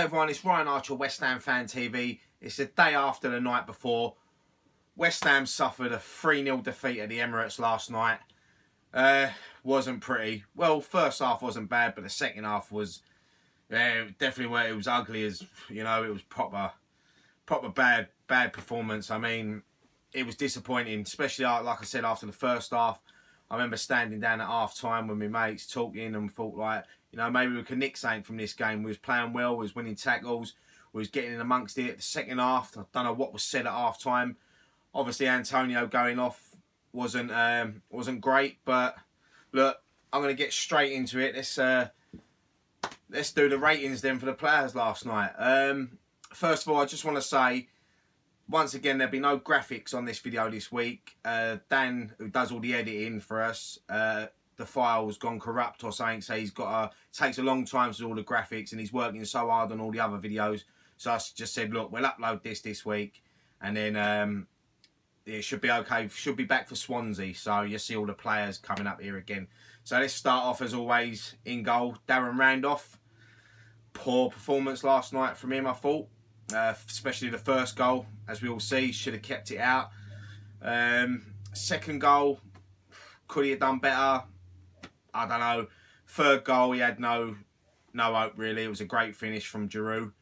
Hello everyone, it's Ryan Archer, West Ham Fan TV. It's the day after the night before. West Ham suffered a 3-0 defeat at the Emirates last night. Wasn't pretty. Well, first half wasn't bad, but the second half was definitely where it was ugly as, you know, it was proper bad performance. I mean, it was disappointing, especially like I said, after the first half. I remember standing down at half time with my mates talking and thought, like, you know, maybe we could nick something from this game. We was playing well, we was winning tackles, we was getting in amongst it. The second half, I don't know what was said at half time. Obviously, Antonio going off wasn't great, but look, I'm going to get straight into it. Let's do the ratings then for the players last night. First of all, I just want to say, once again, there'll be no graphics on this video this week. Dan, who does all the editing for us, the file's gone corrupt or something, so he's got takes a long time to do all the graphics, and he's working so hard on all the other videos. So I just said, look, we'll upload this week, and then it should be okay. Should be back for Swansea, so you'll see all the players coming up here again. So let's start off as always in goal. Darren Randolph. Poor performance last night from him, I thought. Especially the first goal, as we all see, should have kept it out. Second goal, could he have done better? I don't know. Third goal, he had no hope really. It was a great finish from Giroud.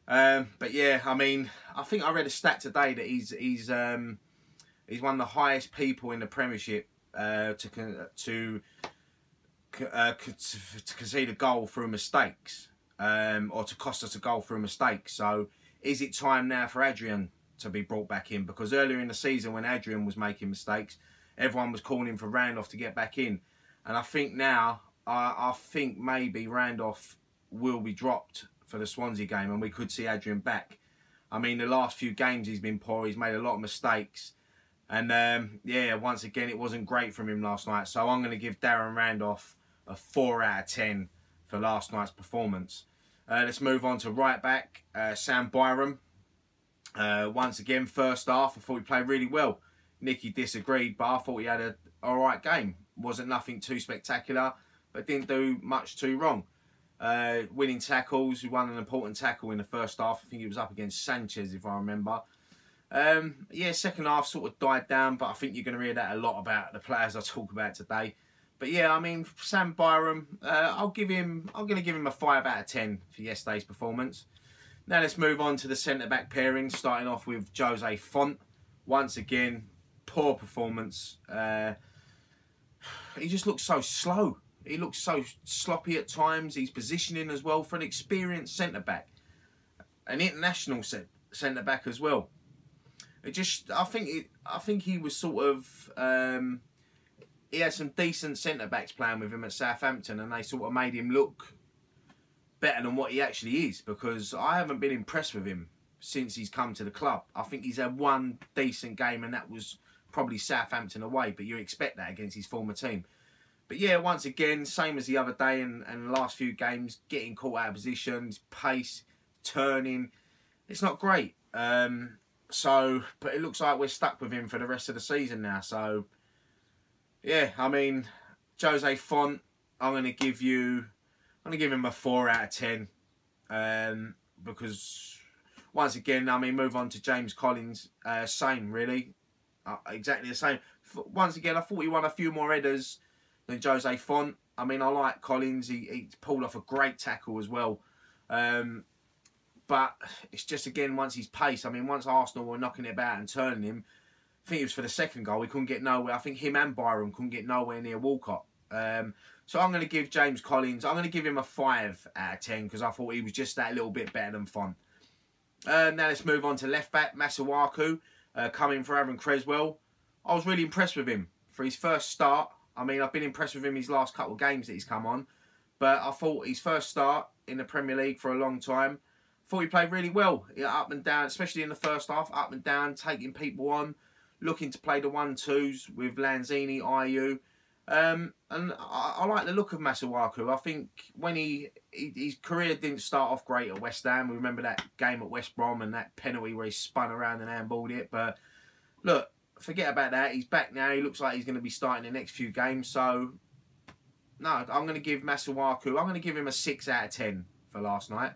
But yeah, I mean, I think I read a stat today that he's one of the highest people in the Premiership to concede a goal through mistakes, or to cost us a goal through mistakes. So is it time now for Adrian to be brought back in? Because earlier in the season, when Adrian was making mistakes, everyone was calling for Randolph to get back in. And I think now, I think maybe Randolph will be dropped for the Swansea game, and we could see Adrian back. I mean, the last few games he's been poor. He's made a lot of mistakes. And yeah, once again, it wasn't great from him last night. So I'm going to give Darren Randolph a 4 out of 10 for last night's performance. Let's move on to right back, Sam Byram. Once again, first half, I thought he played really well. Nicky disagreed, but I thought he had an alright game. Wasn't nothing too spectacular, but didn't do much too wrong. Winning tackles, he won an important tackle in the first half. I think he was up against Sanchez, if I remember. Yeah, second half sort of died down, but I think you're going to hear that a lot about the players I talk about today. But yeah, I mean, Sam Byram, I'm going to give him a 5 out of 10 for yesterday's performance. Now let's move on to the centre-back pairing, starting off with Jose Font. Once again, poor performance. He just looks so slow. He looks so sloppy at times. He's positioning as well for an experienced centre-back. An international centre-back as well. I think he was sort of... he had some decent centre-backs playing with him at Southampton, and they sort of made him look better than what he actually is, because I haven't been impressed with him since he's come to the club. I think he's had one decent game, and that was probably Southampton away, but you expect that against his former team. But yeah, once again, same as the other day and the last few games, getting caught out of positions, pace, turning. It's not great. But it looks like we're stuck with him for the rest of the season now. So, yeah, I mean, Jose Font, I'm going to give him a 4 out of 10. Because, once again, I mean, move on to James Collins. Same, really. Exactly the same. Once again, I thought he won a few more headers than Jose Font. I mean, I like Collins. He pulled off a great tackle as well. But it's just, again, once his pace. I mean, once Arsenal were knocking it about and turning him, I think it was for the second goal, we couldn't get nowhere. I think him and Byram couldn't get nowhere near Walcott. So I'm going to give James Collins, I'm going to give him a 5 out of 10, because I thought he was just that little bit better than Font. Now let's move on to left back, Masuaku, coming for Aaron Creswell. I was really impressed with him for his first start. I mean, I've been impressed with him his last couple of games that he's come on. But I thought his first start in the Premier League for a long time, I thought he played really well. Up and down, especially in the first half, up and down, taking people on, looking to play the 1-2s with Lanzini, Ayew. And I like the look of Masuaku. I think when his career didn't start off great at West Ham. We remember that game at West Brom and that penalty where he spun around and handballed it. But look, forget about that. He's back now. He looks like he's going to be starting the next few games. So, no, I'm going to give Masuaku, I'm going to give him a 6 out of 10 for last night.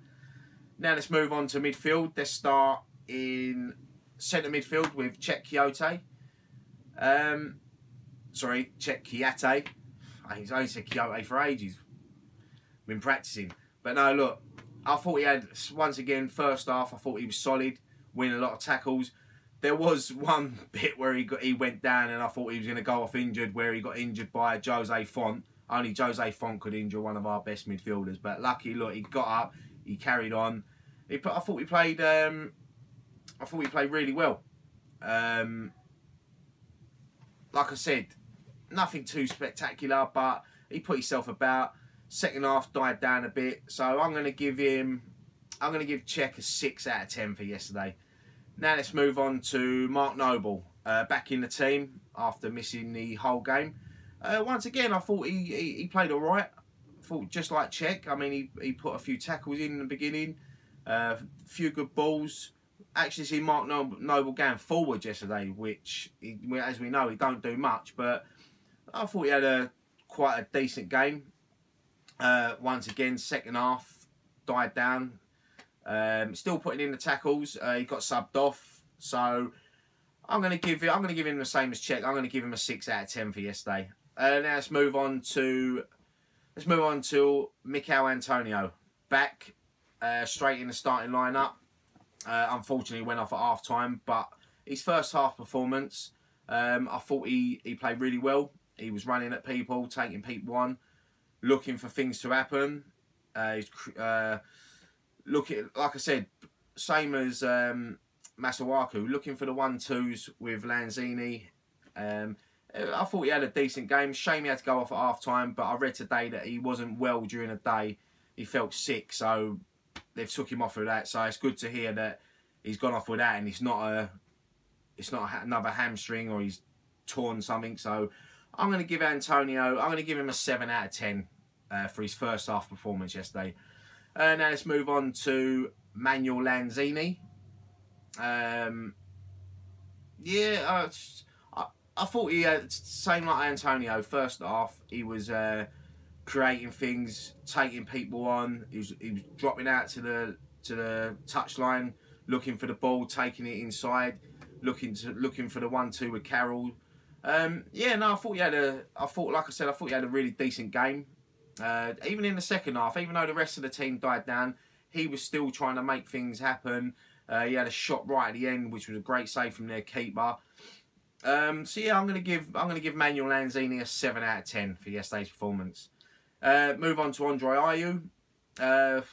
Now let's move on to midfield. Let's start in centre midfield with Czech Kyoto. Sorry, Czech Kyoto. I only said Kyoto for ages. Been practicing. But no, look, I thought he had, once again, first half, I thought he was solid, winning a lot of tackles. There was one bit where he went down and I thought he was going to go off injured, where he got injured by Jose Font. Only Jose Font could injure one of our best midfielders. But lucky, look, he got up, he carried on. I thought he played really well. Like I said, nothing too spectacular, but he put himself about. Second half died down a bit, so I'm going to give Czech a 6 out of 10 for yesterday. Now let's move on to Mark Noble, back in the team after missing the whole game. Once again, I thought he played all right. I thought just like Czech. I mean, he put a few tackles in the beginning, a few good balls. Actually, see Mark Noble going forward yesterday, which, as we know, he don't do much. But I thought he had quite a decent game. Once again, second half died down. Still putting in the tackles. He got subbed off, so I'm going to give him the same as Czech. I'm going to give him a 6 out of 10 for yesterday. Now let's move on to Mikel Antonio, back straight in the starting lineup. Unfortunately, went off at half time, but his first half performance, I thought he played really well. He was running at people, taking people on, looking for things to happen. Looking, like I said, same as Masuaku, looking for the 1-2s with Lanzini. I thought he had a decent game. Shame he had to go off at half time, but I read today that he wasn't well during the day. He felt sick, so they've took him off with that. So it's good to hear that he's gone off with that, and it's not another hamstring or he's torn something. So I'm going to give Antonio, I'm going to give him a 7 out of 10 for his first half performance yesterday. Now let's move on to Manuel Lanzini. I thought he had, same like Antonio, first half, he was creating things, taking people on. He was dropping out to the touchline, looking for the ball, taking it inside, looking for the 1-2 with Carroll. I thought he had a really decent game. Even in the second half, even though the rest of the team died down, he was still trying to make things happen. He had a shot right at the end, which was a great save from their keeper. I'm going to give Manuel Lanzini a 7 out of 10 for yesterday's performance. Move on to Andre Ayew. I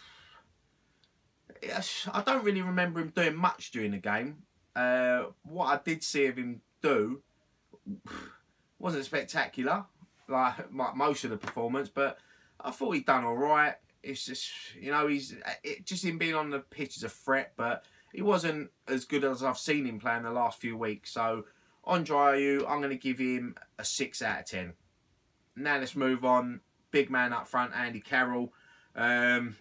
don't really remember him doing much during the game. What I did see of him do wasn't spectacular, like most of the performance, but I thought he'd done all right. It's just, just him being on the pitch is a threat, but he wasn't as good as I've seen him play in the last few weeks. So Andre Ayew, I'm going to give him a 6 out of 10. Now let's move on. Big man up front, Andy Carroll. Didn't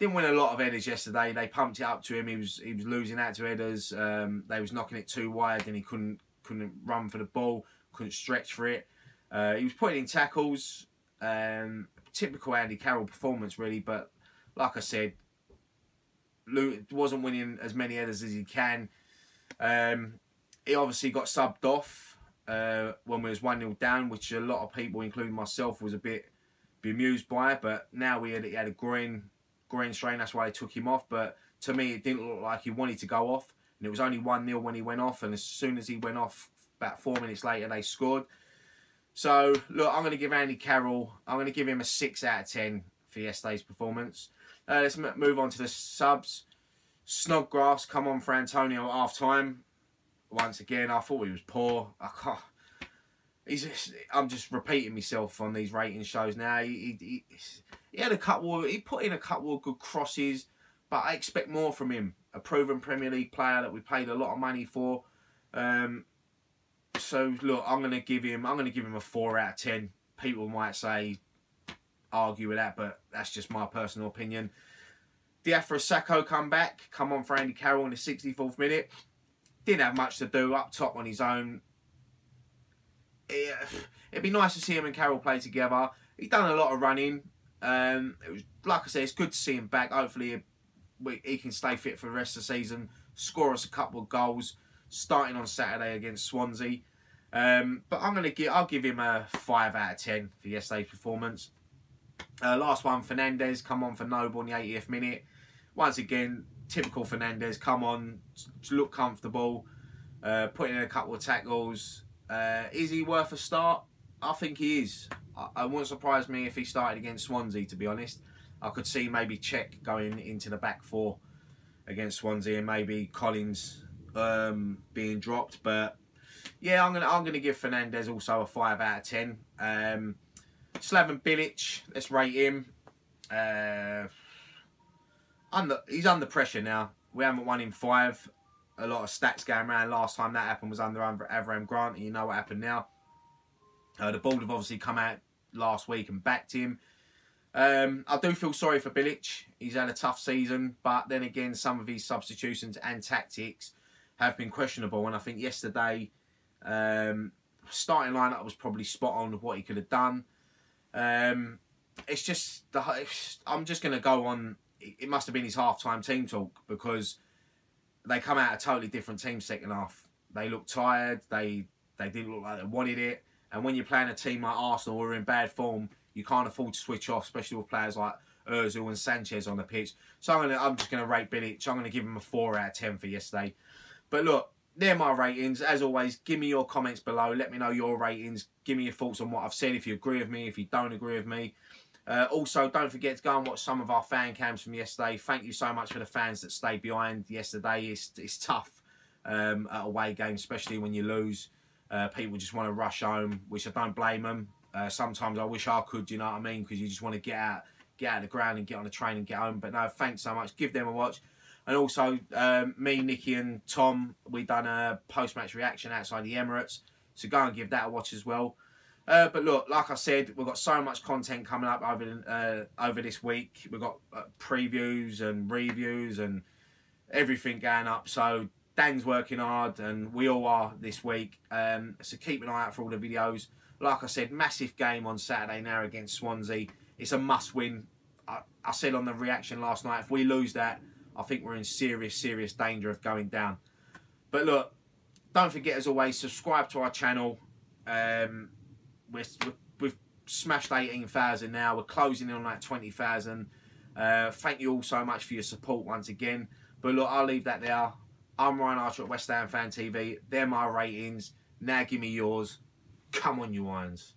win a lot of headers yesterday. They pumped it up to him. He was losing out to headers. They was knocking it too wide, and he couldn't run for the ball, couldn't stretch for it. He was putting in tackles. Typical Andy Carroll performance, really. But like I said, wasn't winning as many headers as he can. He obviously got subbed off when we was 1-0 down, which a lot of people, including myself, was a bit bemused by. But now he had a groin strain, that's why they took him off. But to me, it didn't look like he wanted to go off. And it was only 1-0 when he went off. And as soon as he went off, about 4 minutes later, they scored. So, look, I'm going to give Andy Carroll, I'm going to give him a 6 out of 10 for yesterday's performance. Let's move on to the subs. Snodgrass come on for Antonio at half-time. Once again, I thought he was poor. I'm just repeating myself on these rating shows now. He had a couple. He put in a couple of good crosses, but I expect more from him. A proven Premier League player that we paid a lot of money for. So look, I'm gonna give him a 4 out of 10. People might argue with that, but that's just my personal opinion. Diafra Sakho come on for Andy Carroll in the 64th minute. Didn't have much to do, up top on his own. It'd be nice to see him and Carroll play together. He's done a lot of running. It was, like I said, it's good to see him back. Hopefully he can stay fit for the rest of the season, score us a couple of goals, starting on Saturday against Swansea. But I'll give him a 5 out of 10 for yesterday's performance. Last one, Fernandez come on for Noble in the 80th minute. Once again, typical Fernandez, come on, look comfortable, put in a couple of tackles. Is he worth a start? I think he is. It wouldn't surprise me if he started against Swansea, to be honest. I could see maybe Czech going into the back four against Swansea and maybe Collins being dropped. But yeah, I'm gonna give Fernandez also a 5 out of 10. Slaven Bilic, let's rate him. He's under pressure now. We haven't won in 5. A lot of stats going around. Last time that happened was under Avram Grant, and you know what happened now. The board have obviously come out last week and backed him. I do feel sorry for Bilic. He's had a tough season, but then again, some of his substitutions and tactics have been questionable. And I think yesterday, starting lineup was probably spot on with what he could have done. It's just I'm just going to go on. It must have been his half-time team talk, because they come out a totally different team second half. They looked tired. They didn't look like they wanted it. And when you're playing a team like Arsenal who are in bad form, you can't afford to switch off, especially with players like Ozil and Sanchez on the pitch. So I'm just going to rate Bilic. I'm going to give him a 4 out of 10 for yesterday. But look, they're my ratings. As always, give me your comments below. Let me know your ratings. Give me your thoughts on what I've said, if you agree with me, if you don't agree with me. Also, don't forget to go and watch some of our fan cams from yesterday. Thank you so much for the fans that stayed behind yesterday. It's tough at away games, especially when you lose. People just want to rush home, which I don't blame them. Sometimes I wish I could, you know what I mean? Because you just want to get out of the ground and get on the train and get home. But no, thanks so much. Give them a watch. And also, me, Nicky and Tom, we done a post-match reaction outside the Emirates. So go and give that a watch as well. But look, like I said, we've got so much content coming up over this week. We've got previews and reviews and everything going up. So Dan's working hard, and we all are this week. So keep an eye out for all the videos. Like I said, massive game on Saturday now against Swansea. It's a must-win. I said on the reaction last night, if we lose that, I think we're in serious, serious danger of going down. But look, don't forget, as always, subscribe to our channel. We've smashed 18,000 now. We're closing in on that 20,000. Thank you all so much for your support once again. But look, I'll leave that there. I'm Ryan Archer at West Ham Fan TV. They're my ratings. Now give me yours. Come on, you Irons.